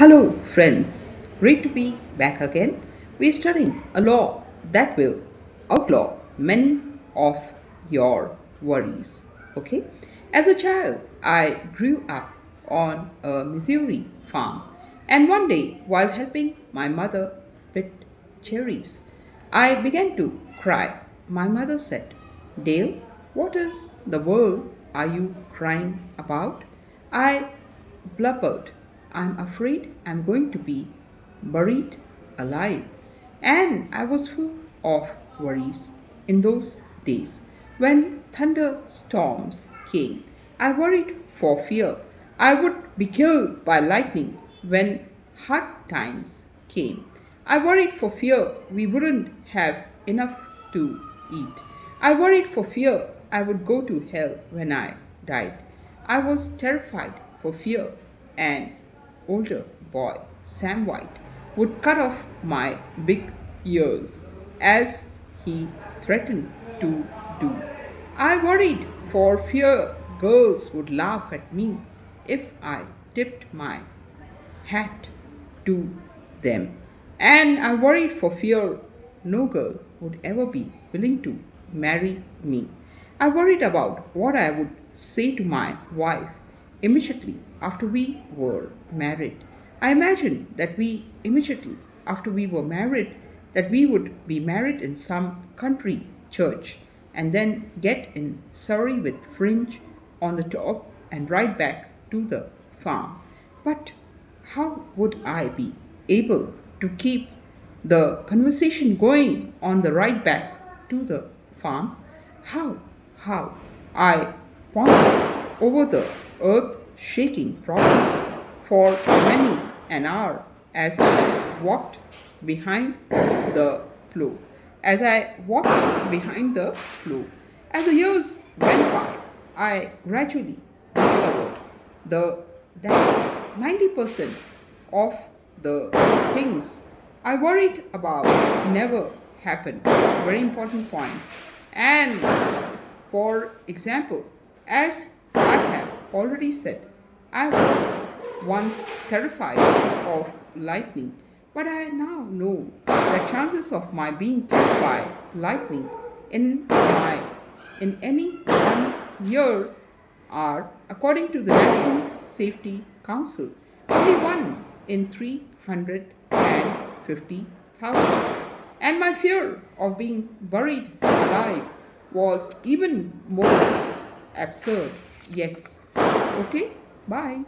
Hello, friends. Great to be back again. We're studying a law that will outlaw many of your worries. Okay? As a child, I grew up on a Missouri farm, and one day, while helping my mother pick cherries, I began to cry. My mother said, Dale, what in the world are you crying about? I blubbered, I'm afraid I'm going to be buried alive. And I was full of worries in those days. When thunderstorms came, I worried for fear I would be killed by lightning when hard times came. I worried for fear we wouldn't have enough to eat. I worried for fear I would go to hell when I died. I was terrified for fear an older boy, Sam White, would cut off my big ears as he threatened to do. I worried for fear girls would laugh at me if I tipped my hat to them. And I worried for fear no girl would ever be willing to marry me. I worried about what I would say to my wife immediately after we were married. I imagined that we immediately after we were married that we would be married in some country church and then get in Surrey with fringe on the top and ride back to the farm. But how would I be able to keep the conversation going on the ride back to the farm? How? How? I pondered over the earth shaking problem for many an hour as I walked behind the plow. As I walked behind the plow, as the years went by, I gradually discovered that 90% of the things I worried about never happened. Very important point. And for example, as I have already said, I was once terrified of lightning, but I now know the chances of my being killed by lightning in any 1 year are, according to the National Safety Council, only 1 in 350,000. And my fear of being buried alive was even more absurd. Yes. Okay, bye.